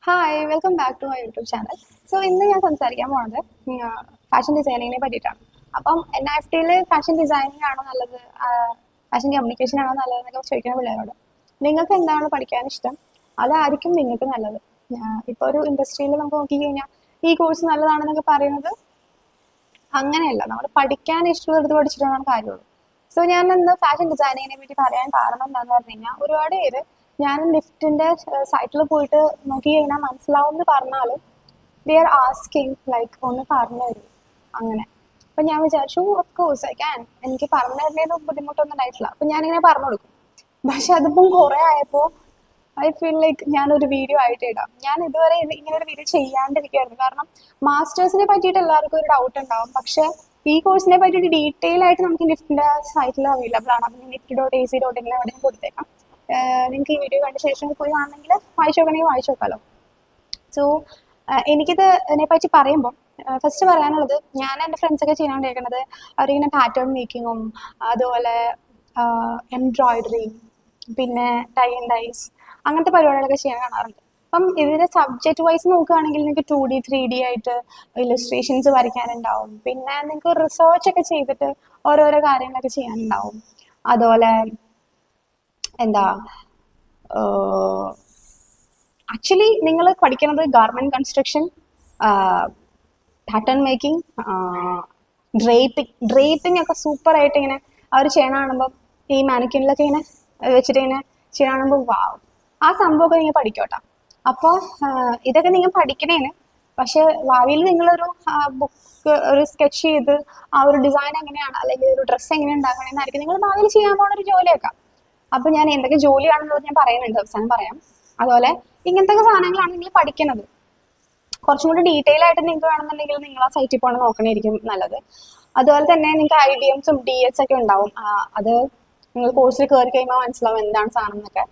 Hi welcome back to my YouTube channel. So ഇന്ന് ഞാൻ സംസാരിക്കാൻ പോകുന്നത് ഫാഷൻ ഡിസൈനിങ്ങിനെ പറ്റിയിട്ടാണ്. അപ്പം NIFTയിൽ ഫാഷൻ ഡിസൈനിങ് ആണോ നല്ലത്, ഫാഷൻ കമ്മ്യൂണിക്കേഷൻ ആണോ നല്ലതെന്നൊക്കെ ചോദിക്കുന്ന പിള്ളേരോട് നിങ്ങൾക്ക് എന്താണ് പഠിക്കാൻ ഇഷ്ടം, അതായിരിക്കും നിങ്ങൾക്ക് നല്ലത്. ഇപ്പോൾ ഒരു ഇൻഡസ്ട്രിയിൽ നമുക്ക് നോക്കിക്കഴിഞ്ഞാൽ ഈ കോഴ്സ് നല്ലതാണെന്നൊക്കെ പറയുന്നത് അങ്ങനെയല്ല. നമ്മൾ പഠിക്കാൻ ഇഷ്ടമുള്ളത് പഠിച്ചിട്ടാണ് കാര്യമുള്ളൂ. സോ ഞാൻ ഇന്ന് ഫാഷൻ ഡിസൈനിങ്ങിനെ പറ്റി പറയാൻ കാരണം എന്താണെന്ന് പറഞ്ഞു കഴിഞ്ഞാൽ ഒരുപാട് പേര് ഞാൻ ലിഫ്റ്റിന്റെ സൈറ്റിൽ പോയിട്ട് നോക്കി കഴിഞ്ഞാൽ മനസ്സിലാവും എന്ന് പറഞ്ഞാലും ദേ ആർ ആസ്കിങ് ലൈക്ക് ഒന്ന് പറഞ്ഞു തരും അങ്ങനെ. അപ്പം ഞാൻ വിചാരിച്ചു ഓഫ് കോഴ്സ് ഐ ക്യാൻ, എനിക്ക് പറഞ്ഞു തരുന്നതിന് ബുദ്ധിമുട്ടൊന്നും ഉണ്ടായിട്ടില്ല. അപ്പം ഞാനിങ്ങനെ പറഞ്ഞു കൊടുക്കും. പക്ഷെ അതിപ്പം കുറേ ആയപ്പോൾ ഐ ഫീൽ ലൈക്ക് ഞാനൊരു വീഡിയോ ആയിട്ട് ഇടാം. ഞാൻ ഇതുവരെ ഇങ്ങനെ ഒരു വീഡിയോ ചെയ്യാണ്ടിരിക്കുകയായിരുന്നു. കാരണം മാസ്റ്റേഴ്സിനെ പറ്റിയിട്ട് എല്ലാവർക്കും ഒരു ഡൗട്ട് ഉണ്ടാവും. പക്ഷെ ഈ കോഴ്സിനെ പറ്റിയിട്ട് ഡീറ്റെയിൽ ആയിട്ട് നമുക്ക് നിഫ്റ്റിന്റെ സൈറ്റിൽ അവൈലബിൾ ആണ്. അപ്പം nifty.ac.in എവിടെയും കൊടുത്തേക്കാം. നിങ്ങൾക്ക് ഈ വീഡിയോ കണ്ട ശേഷം പോയി കാണണമെങ്കിൽ വായിച്ചു നോക്കണമെങ്കിൽ വായിച്ചു നോക്കാമല്ലോ. സോ എനിക്കിത് ഇതിനെപ്പറ്റി പറയുമ്പോൾ ഫസ്റ്റ് പറയാനുള്ളത്, ഞാൻ എൻ്റെ ഫ്രണ്ട്സൊക്കെ ചെയ്യാണ്ടിരിക്കുന്നത് അവരിങ്ങനെ പാറ്റേൺ മേക്കിങ്ങും അതുപോലെ എംബ്രോയിഡറി പിന്നെ ടൈ ആൻഡ് ഡൈസ് അങ്ങനത്തെ പരിപാടികളൊക്കെ ചെയ്യാൻ കാണാറുണ്ട്. അപ്പം ഇതിൻ്റെ സബ്ജക്റ്റ് വൈസ് നോക്കുകയാണെങ്കിൽ നിങ്ങൾക്ക് 2D 3D ആയിട്ട് ഇല്ലസ്ട്രേഷൻസ് വരയ്ക്കാനുണ്ടാവും. പിന്നെ നിങ്ങൾക്ക് റിസർച്ച് ഒക്കെ ചെയ്തിട്ട് ഓരോരോ കാര്യങ്ങളൊക്കെ ചെയ്യാനുണ്ടാവും. അതുപോലെ എന്താ ആക്ച്വലി നിങ്ങൾ പഠിക്കുന്നത് garment construction, pattern making, draping ഒക്കെ സൂപ്പർ ആയിട്ട് ഇങ്ങനെ അവർ ചെയ്യണ കാണുമ്പോൾ ഈ മാനിക്യൂനിലൊക്കെ ഇങ്ങനെ വെച്ചിട്ട് ഇങ്ങനെ ചെയ്യണ കാണുമ്പോൾ വാവ്, ആ സംഭവമൊക്കെ നിങ്ങൾ പഠിക്കോട്ടോ. അപ്പോൾ ഇതൊക്കെ നിങ്ങൾ പഠിക്കണേന്. പക്ഷെ ഭാവിയിൽ നിങ്ങളൊരു ബുക്ക് ഒരു സ്കെച്ച് ചെയ്ത് ആ ഒരു ഡിസൈൻ എങ്ങനെയാണ് അല്ലെങ്കിൽ ഒരു ഡ്രസ്സ് എങ്ങനെ ഉണ്ടാക്കണമെന്നായിരിക്കും നിങ്ങൾ ഭാവിയിൽ ചെയ്യാൻ പോകുന്ന ഒരു ജോലിയൊക്കെ. അപ്പൊ ഞാൻ എന്തൊക്കെ ജോലിയാണെന്നുള്ളത് ഞാൻ പറയുന്നുണ്ട്, അവസാനം പറയാം. അതുപോലെ ഇങ്ങനത്തെ സാധനങ്ങളാണ് നിങ്ങൾ പഠിക്കുന്നത്. കുറച്ചും കൂടി ഡീറ്റെയിൽ ആയിട്ട് നിങ്ങൾക്ക് വേണമെന്നുണ്ടെങ്കിൽ നിങ്ങൾ ആ സൈറ്റിൽ പോകണം നോക്കണമായിരിക്കും നല്ലത്. അതുപോലെ തന്നെ നിങ്ങൾക്ക് IDMs DS ഒക്കെ ഉണ്ടാവും. അത് നിങ്ങൾ കോഴ്സിൽ കയറി കഴിയുമ്പോൾ മനസ്സിലാവും എന്താണ് സാധനം എന്നൊക്കെ.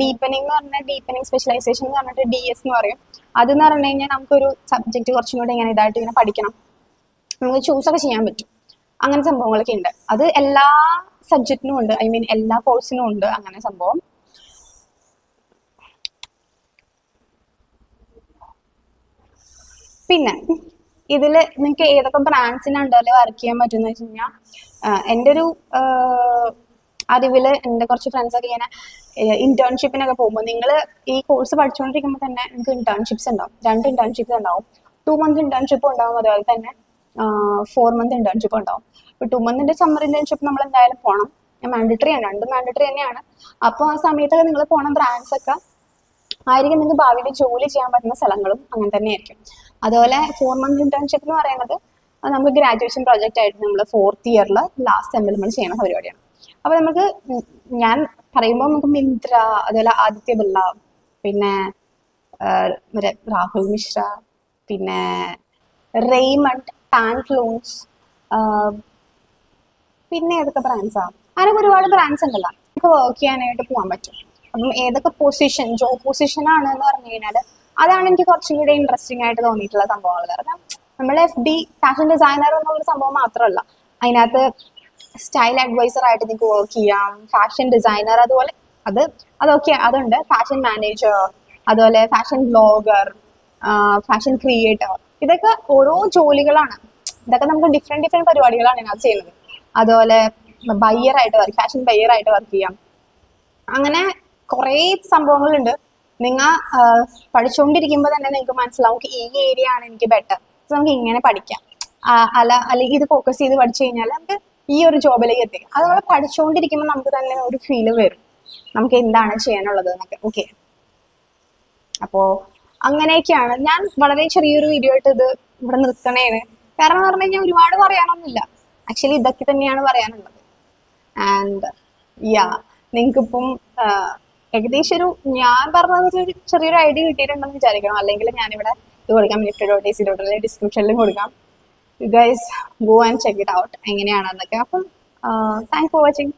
ഡീപ്പനിങ് എന്ന് പറഞ്ഞാൽ ഡീപ്പനിങ് സ്പെഷ്യലൈസേഷൻ എന്ന് പറഞ്ഞിട്ട് DS എന്ന് പറയും. അതെന്ന് പറഞ്ഞു കഴിഞ്ഞാൽ നമുക്കൊരു സബ്ജക്റ്റ് കുറച്ചും കൂടി ഇങ്ങനെ ഇതായിട്ട് ഇങ്ങനെ പഠിക്കണം, നമുക്ക് ചൂസൊക്കെ ചെയ്യാൻ പറ്റും. അങ്ങനെ സംഭവങ്ങളൊക്കെ ഉണ്ട്. അത് എല്ലാ സബ്ജക്റ്റിനും ഉണ്ട്, ഐ മീൻ എല്ലാ കോഴ്സിനും ഉണ്ട് അങ്ങനെ സംഭവം. പിന്നെ ഇതിൽ നിങ്ങൾക്ക് ഏതൊക്കെ ബ്രാൻഡ്സിന് അണ്ടറിൽ വർക്ക് ചെയ്യാൻ പറ്റുമെന്ന് വെച്ച് കഴിഞ്ഞാൽ, എൻ്റെ ഒരു അറിവിൽ എൻ്റെ കുറച്ച് ഫ്രണ്ട്സൊക്കെ ഇങ്ങനെ ഇന്റേൺഷിപ്പിനൊക്കെ പോകുമ്പോൾ, നിങ്ങൾ ഈ കോഴ്സ് പഠിച്ചുകൊണ്ടിരിക്കുമ്പോൾ തന്നെ നിങ്ങൾക്ക് ഇന്റേൺഷിപ്സ് ഉണ്ടാവും. 2 ഇന്റേൺഷിപ്സ് ഉണ്ടാവും. 2 month ഇന്റേൺഷിപ്പ് ഉണ്ടാവും. അതുപോലെ തന്നെ 4 month ഇന്റേൺഷിപ്പ് ഉണ്ടാവും. ഇപ്പോൾ 2 month സമ്മർ ഇന്റേൺഷിപ്പ് നമ്മൾ എന്തായാലും പോകണം, മാൻഡറ്ററി ആണ്, 2 മാൻഡറ്ററി തന്നെയാണ്. അപ്പോൾ ആ സമയത്തൊക്കെ നിങ്ങൾ പോകണം. ബ്രാൻഡ്സ് ഒക്കെ ആയിരിക്കും നിങ്ങൾക്ക് ഭാവിയിൽ ജോലി ചെയ്യാൻ പറ്റുന്ന സ്ഥലങ്ങളും അങ്ങനെ തന്നെ ആയിരിക്കും. അതുപോലെ 4 month ഇന്റേൺഷിപ്പ് എന്ന് പറയുന്നത് നമുക്ക് ഗ്രാജുവേഷൻ പ്രോജക്റ്റ് ആയിട്ട് നമ്മൾ 4th ഇയറിൽ ലാസ്റ്റ് സെമ്മിൽ നമ്മൾ ചെയ്യുന്ന പരിപാടിയാണ്. അപ്പോൾ നമുക്ക് ഞാൻ പറയുമ്പോൾ നമുക്ക് മിന്ത്ര, അതുപോലെ ആദിത്യ ബിർള, പിന്നെ രാഹുൽ മിശ്ര, പിന്നെ റെയ്മണ്ട്, പാൻറ്റ്ലൂൺസ്, പിന്നെ ഏതൊക്കെ ബ്രാൻഡ്സാണ്, അങ്ങനെ ഒരുപാട് ബ്രാൻഡ്സ് ഉണ്ടല്ലോ. നമുക്ക് വർക്ക് ചെയ്യാനായിട്ട് പോകാൻ പറ്റും. അപ്പം ഏതൊക്കെ പൊസിഷൻ, ജോബ് പൊസിഷൻ ആണ് എന്ന് പറഞ്ഞു കഴിഞ്ഞാൽ അതാണ് എനിക്ക് കുറച്ചും കൂടി ഇൻട്രസ്റ്റിംഗ് ആയിട്ട് തോന്നിയിട്ടുള്ള സംഭവങ്ങൾ. കാരണം നമ്മൾ FD ഫാഷൻ ഡിസൈനർ എന്നുള്ളൊരു സംഭവം മാത്രമല്ല, അതിനകത്ത് സ്റ്റൈൽ അഡ്വൈസർ ആയിട്ട് നിങ്ങൾക്ക് വർക്ക് ചെയ്യാം, ഫാഷൻ ഡിസൈനർ, അതുപോലെ അതൊക്കെ അതുണ്ട്, ഫാഷൻ മാനേജർ, അതുപോലെ ഫാഷൻ ബ്ലോഗർ, ഫാഷൻ ക്രിയേറ്റർ. ഇതൊക്കെ ഓരോ ജോലികളാണ്. ഇതൊക്കെ നമുക്ക് ഡിഫറെന്റ് പരിപാടികളാണ് ഇതിനകത്ത് ചെയ്യുന്നത്. അതുപോലെ ബയ്യർ ആയിട്ട് ഫാഷൻ ബയ്യർ ആയിട്ട് വർക്ക് ചെയ്യാം. അങ്ങനെ കുറേ സംഭവങ്ങളുണ്ട്. നിങ്ങൾ പഠിച്ചുകൊണ്ടിരിക്കുമ്പോൾ തന്നെ നിങ്ങൾക്ക് മനസ്സിലാവും ഈ ഏരിയ ആണ് എനിക്ക് ബെറ്റർ, നമുക്ക് ഇങ്ങനെ പഠിക്കാം, അല്ലെങ്കിൽ ഇത് ഫോക്കസ് ചെയ്ത് പഠിച്ചു കഴിഞ്ഞാൽ നമുക്ക് ഈ ഒരു ജോബിലേക്ക് എത്തിക്കാം. അതുപോലെ പഠിച്ചുകൊണ്ടിരിക്കുമ്പോൾ നമുക്ക് തന്നെ ഒരു ഫീല് വരും നമുക്ക് എന്താണ് ചെയ്യാനുള്ളത് എന്നൊക്കെ. ഓക്കെ, അപ്പോൾ അങ്ങനെയൊക്കെയാണ്. ഞാൻ വളരെ ചെറിയൊരു വീഡിയോ ആയിട്ട് ഇത് ഇവിടെ നിർത്തണേന് കാരണം എന്ന് പറഞ്ഞു കഴിഞ്ഞാൽ ഒരുപാട് പറയാനൊന്നുമില്ല. ആക്ച്വലി ഇതൊക്കെ തന്നെയാണ് പറയാനുള്ളത്. ആൻഡ് യാ, നിങ്ങൾക്കിപ്പം ഏകദേശം ഒരു ഞാൻ പറഞ്ഞത് ഒരു ചെറിയൊരു ഐഡിയ കിട്ടിയിട്ടുണ്ടെന്ന് വിചാരിക്കണം. അല്ലെങ്കിൽ ഞാനിവിടെ ഇത് കൊടുക്കാം, nifty.ac.in ഡിസ്ക്രിപ്ഷനിലും കൊടുക്കാം. You guys go and check it out എങ്ങനെയാണെന്നൊക്കെ. അപ്പം താങ്ക്സ് ഫോർ വാച്ചിങ്.